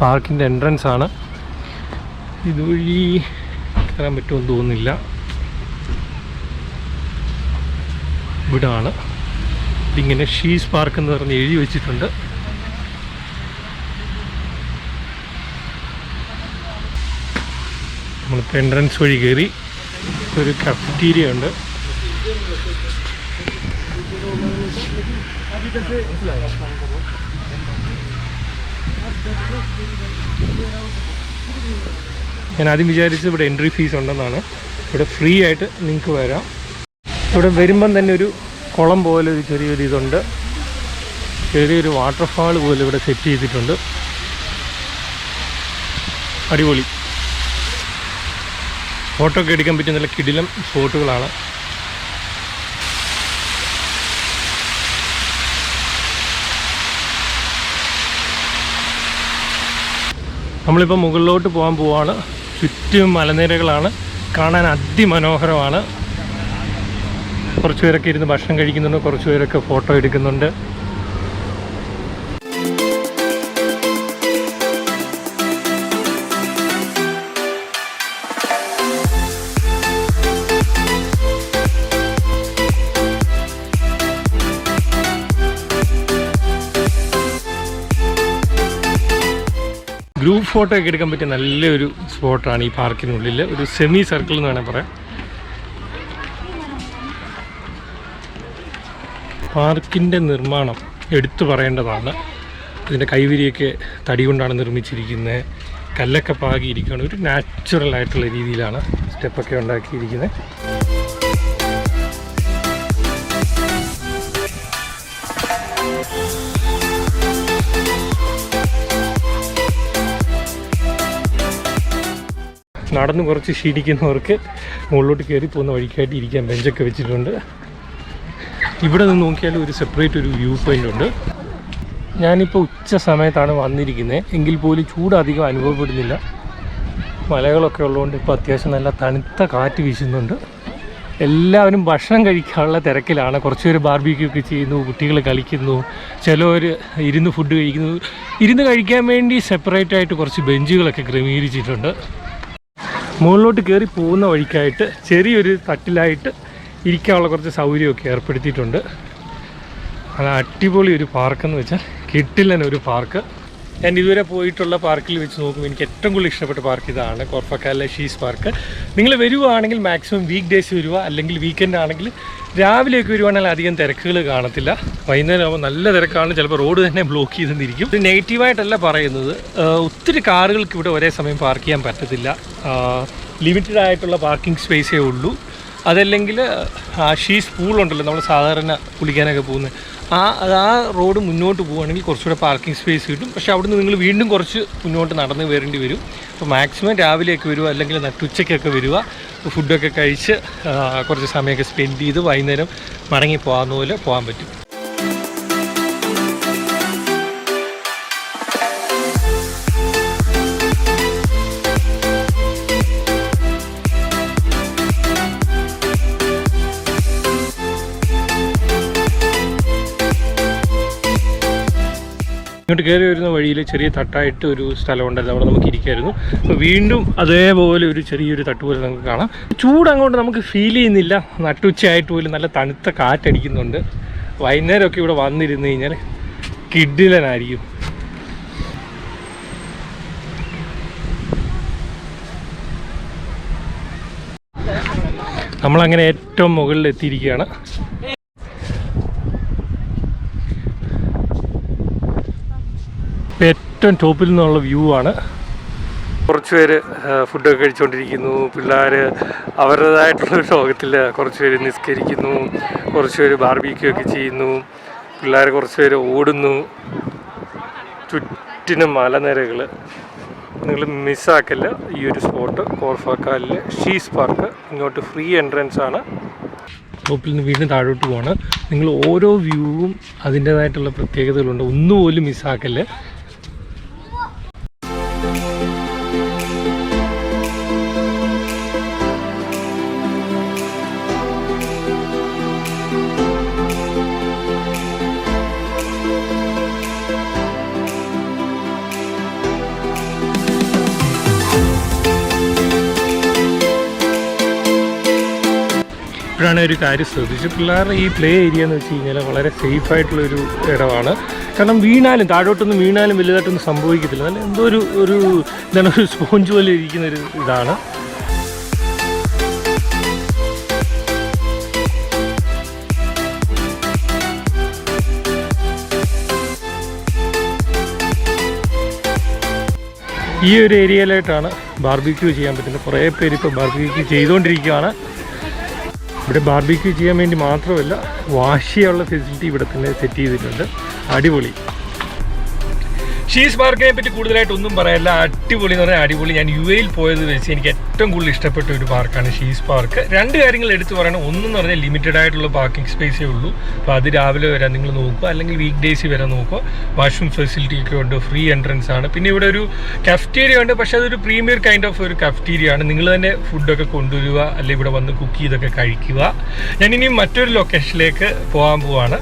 പാർക്കിൻ്റെ എൻട്രൻസ് ആണ്. ഇതുവഴി കയറാൻ പറ്റുമെന്ന് തോന്നുന്നില്ല. ഇവിടാണ്. ഇതിങ്ങനെ ഷീസ് പാർക്ക് എന്ന് പറഞ്ഞ് എഴുതി വെച്ചിട്ടുണ്ട്. നമ്മളിപ്പോൾ എൻട്രൻസ് വഴി കയറി. ഒരു കഫറ്റീരിയ ഉണ്ട്. ഞാൻ ആദ്യം വിചാരിച്ചത് ഇവിടെ എൻട്രി ഫീസ് ഉണ്ടെന്നാണ്. ഇവിടെ ഫ്രീ ആയിട്ട് നിങ്ങൾക്ക് വരാം. ഇവിടെ വരുമ്പം തന്നെ ഒരു കുളം പോലെ ഒരു ചെറിയൊരു ഇതുണ്ട്. ചെറിയൊരു വാട്ടർഫാൾ പോലെ ഇവിടെ സെറ്റ് ചെയ്തിട്ടുണ്ട്. അടിപൊളി. ഫോട്ടോ ഒക്കെ എടുക്കാൻ പറ്റിയ നല്ല കിടിലം സ്പോട്ടുകളാണ്. നമ്മളിപ്പോൾ മുകളിലോട്ട് പോകാൻ പോവാണ്. ചുറ്റും മലനിരകളാണ്. കാണാൻ അതിമനോഹരമാണ്. കുറച്ച് പേരൊക്കെ ഇരുന്ന് ഭക്ഷണം കഴിക്കുന്നുണ്ട്, കുറച്ച് പേരൊക്കെ ഫോട്ടോ എടുക്കുന്നുണ്ട്. ഗ്രൂപ്പ് ഫോട്ടോ ഒക്കെ എടുക്കാൻ പറ്റിയ നല്ലൊരു സ്പോട്ടാണ് ഈ പാർക്കിനുള്ളിൽ. ഒരു സെമി സർക്കിൾ എന്ന് വേണമെങ്കിൽ പറയാം. പാർക്കിൻ്റെ നിർമ്മാണം എടുത്തു പറയേണ്ടതാണ്. ഇതിൻ്റെ കൈവരിയൊക്കെ തടി കൊണ്ടാണ് നിർമ്മിച്ചിരിക്കുന്നത്. കല്ലൊക്കെ പാകിയിരിക്കുകയാണ്. ഒരു നാച്ചുറൽ ആയിട്ടുള്ള രീതിയിലാണ് സ്റ്റെപ്പൊക്കെ ഉണ്ടാക്കിയിരിക്കുന്നത്. നടന്ന് കുറച്ച് ക്ഷീണിക്കുന്നവർക്ക് മുകളിലോട്ട് കയറി പോകുന്ന വഴിക്കായിട്ട് ഇരിക്കാൻ ബെഞ്ചൊക്കെ വെച്ചിട്ടുണ്ട്. ഇവിടെ നിന്ന് നോക്കിയാലും ഒരു സെപ്പറേറ്റ് ഒരു വ്യൂ പോയിൻ്റ് ഉണ്ട്. ഞാനിപ്പോൾ ഉച്ച സമയത്താണ് വന്നിരിക്കുന്നത്. എങ്കിൽ പോലും ചൂട് അധികം അനുഭവപ്പെടുന്നില്ല. മലകളൊക്കെ ഉള്ളതുകൊണ്ട് ഇപ്പോൾ അത്യാവശ്യം നല്ല തണുത്ത കാറ്റ് വീശുന്നുണ്ട്. എല്ലാവരും ഭക്ഷണം കഴിക്കാനുള്ള തിരക്കിലാണ്. കുറച്ച് പേര് ബാർബിക്യൂ ഒക്കെ ചെയ്യുന്നു, കുട്ടികൾ കളിക്കുന്നു, ചിലവർ ഇരുന്ന് ഫുഡ് കഴിക്കുന്നു. ഇരുന്ന് കഴിക്കാൻ വേണ്ടി സെപ്പറേറ്റായിട്ട് കുറച്ച് ബെഞ്ചുകളൊക്കെ ക്രമീകരിച്ചിട്ടുണ്ട്. മുകളിലോട്ട് കയറി പോകുന്ന വഴിക്കായിട്ട് ചെറിയൊരു തട്ടിലായിട്ട് ഇരിക്കാനുള്ള കുറച്ച് സൗകര്യമൊക്കെ ഏർപ്പെടുത്തിയിട്ടുണ്ട്. അത് അടിപൊളി ഒരു പാർക്കെന്ന് വെച്ചാൽ കിട്ടില്ലൻ ഒരു പാർക്ക്. ഞാൻ ഇതുവരെ പോയിട്ടുള്ള പാർക്കിൽ വെച്ച് നോക്കുമ്പോൾ എനിക്ക് ഏറ്റവും കൂടുതൽ ഇഷ്ടപ്പെട്ട പാർക്ക് ഇതാണ്, കോർഫക്കാലിലെ ഷീസ് പാർക്ക്. നിങ്ങൾ വരുവാണെങ്കിൽ മാക്സിമം വീക്ക് ഡേയ്സ് വരിക, അല്ലെങ്കിൽ വീക്കെൻഡ് ആണെങ്കിൽ രാവിലെയൊക്കെ വരുവാണെങ്കിൽ അധികം തിരക്കുകൾ കാണത്തില്ല. വൈകുന്നേരം ആകുമ്പോൾ നല്ല തിരക്കാണ്. ചിലപ്പോൾ റോഡ് തന്നെ ബ്ലോക്ക് ചെയ്തെന്നിരിക്കും. ഇത് നെഗറ്റീവായിട്ടല്ല പറയുന്നത്. ഒത്തിരി കാറുകൾക്ക് ഇവിടെ ഒരേ സമയം പാർക്ക് ചെയ്യാൻ പറ്റത്തില്ല. ലിമിറ്റഡ് ആയിട്ടുള്ള പാർക്കിംഗ് സ്പേസേ ഉള്ളൂ. അതല്ലെങ്കിൽ ഷീസ് പൂളുണ്ടല്ലോ, നമ്മൾ സാധാരണ കുളിക്കാനൊക്കെ പോകുന്നത്, ആ റോഡ് മുന്നോട്ട് പോവുകയാണെങ്കിൽ കുറച്ചുകൂടെ പാർക്കിംഗ് സ്പേസ് കിട്ടും. പക്ഷേ അവിടുന്ന് നിങ്ങൾ വീണ്ടും കുറച്ച് മുന്നോട്ട് നടന്ന് വരേണ്ടി വരും. അപ്പോൾ മാക്സിമം രാവിലെയൊക്കെ വരിക, അല്ലെങ്കിൽ നട്ടുച്ചയ്ക്കൊക്കെ വരിക, ഫുഡൊക്കെ കഴിച്ച് കുറച്ച് സമയമൊക്കെ സ്പെൻഡ് ചെയ്ത് വൈകുന്നേരം മടങ്ങി പോകാവുന്ന പോലെ പോകാൻ പറ്റും. ഇങ്ങോട്ട് കയറി വരുന്ന വഴിയിൽ ചെറിയ തട്ടായിട്ട് ഒരു സ്ഥലമുണ്ടായിരുന്നു. അവിടെ നമുക്ക് ഇരിക്കായിരുന്നു. അപ്പോൾ വീണ്ടും അതേപോലെ ഒരു ചെറിയൊരു തട്ട് പോലെ നമുക്ക് കാണാം. ചൂട് അങ്ങോട്ട് നമുക്ക് ഫീൽ ചെയ്യുന്നില്ല. നട്ടുച്ചയായിട്ട് പോലും നല്ല തണുത്ത കാറ്റടിക്കുന്നുണ്ട്. വൈകുന്നേരമൊക്കെ ഇവിടെ വന്നിരുന്ന് കഴിഞ്ഞാൽ കിടിലനായിരിക്കും. നമ്മളങ്ങനെ ഏറ്റവും മുകളിൽ എത്തിയിരിക്കുകയാണ്. ഏറ്റവും ടോപ്പിൽ നിന്നുള്ള വ്യൂ ആണ്. കുറച്ച് പേര് ഫുഡൊക്കെ കഴിച്ചുകൊണ്ടിരിക്കുന്നു. പിള്ളേർ അവരുടേതായിട്ടുള്ള ലോകത്തിൽ കുറച്ച് പേര് നിസ്കരിക്കുന്നു, കുറച്ച് പേര് ബാർബിക്യൂ ഒക്കെ ചെയ്യുന്നു, പിള്ളേർ കുറച്ച് പേര് ഓടുന്നു. ചുറ്റിനും മലനിരകൾ. നിങ്ങൾ മിസ്സാക്കല്ല ഈ ഒരു സ്പോട്ട്, കോർഫക്കാലിലെ ഷീസ് പാർക്ക്. ഇങ്ങോട്ട് ഫ്രീ എൻട്രൻസ് ആണ്. ടോപ്പിൽ നിന്ന് വീണ്ടും താഴോട്ട് പോവാണ്. നിങ്ങൾ ഓരോ വ്യൂവും അതിൻ്റേതായിട്ടുള്ള പ്രത്യേകതകളുണ്ട്. ഒന്നുപോലും മിസ്സാക്കല്ലേ. വരുമ്പോഴാണ് ഒരു കാര്യം ശ്രദ്ധിച്ചു, പിള്ളേരുടെ ഈ പ്ലേ ഏരിയ എന്ന് വെച്ച് കഴിഞ്ഞാൽ വളരെ സേഫായിട്ടുള്ളൊരു ഇടമാണ്. കാരണം വീണാലും താഴോട്ടൊന്നും വീണാലും വലുതായിട്ടൊന്നും സംഭവിക്കത്തില്ല. നല്ല എന്തോ ഒരു എന്താണ് ഒരു സ്പോഞ്ച് പോലെ ഇരിക്കുന്നൊരു ഇതാണ്. ഈ ഒരു ഏരിയയിലായിട്ടാണ് ബാർബിക്യൂ ചെയ്യാൻ പറ്റുന്നത്. കുറേ പേര് ഇപ്പോൾ ബാർബിക്യൂ ചെയ്തുകൊണ്ടിരിക്കുകയാണ്. ഇവിടെ ബാർബിക്യൂ ചെയ്യാൻ വേണ്ടി മാത്രമല്ല, വാഷ് ചെയ്യാനുള്ള ഫെസിലിറ്റി ഇവിടെ തന്നെ സെറ്റ് ചെയ്തിട്ടുണ്ട്. അടിപൊളി. ഷീസ് പാർക്കിനെ പറ്റി കൂടുതലായിട്ടൊന്നും പറയാനില്ല. അടിപൊളി എന്ന് പറഞ്ഞാൽ അടിപൊളി. ഞാൻ UAE പോയത് വെച്ച് എനിക്ക് ഏറ്റവും കൂടുതൽ ഇഷ്ടപ്പെട്ട ഒരു പാർക്കാണ് ഷീസ് പാർക്ക്. രണ്ട് കാര്യങ്ങൾ എടുത്തു പറയണം. ഒന്നെന്ന് പറഞ്ഞാൽ ലിമിറ്റഡ് ആയിട്ടുള്ള പാർക്കിംഗ് സ്പേസേ ഉള്ളൂ. അപ്പോൾ അത് രാവിലെ വരാൻ നിങ്ങൾ നോക്കുക, അല്ലെങ്കിൽ വീക്ക് ഡേയ്സിൽ വരാൻ നോക്കുക. വാഷ്റൂം ഫെസിലിറ്റി ഒക്കെ ഉണ്ട്, ഫ്രീ എൻട്രൻസ് ആണ്. പിന്നെ ഇവിടെ ഒരു കഫ്റ്റീരിയ ഉണ്ട്, പക്ഷേ അതൊരു പ്രീമിയർ കൈൻഡ് ഓഫ് ഒരു കഫ്റ്റീരിയ ആണ്. നിങ്ങൾ തന്നെ ഫുഡൊക്കെ കൊണ്ടുവരിക, അല്ലെങ്കിൽ ഇവിടെ വന്ന് കുക്ക് ചെയ്തൊക്കെ കഴിക്കുക. ഞാനിനി മറ്റൊരു ലൊക്കേഷനിലേക്ക് പോകാൻ പോവാണ്.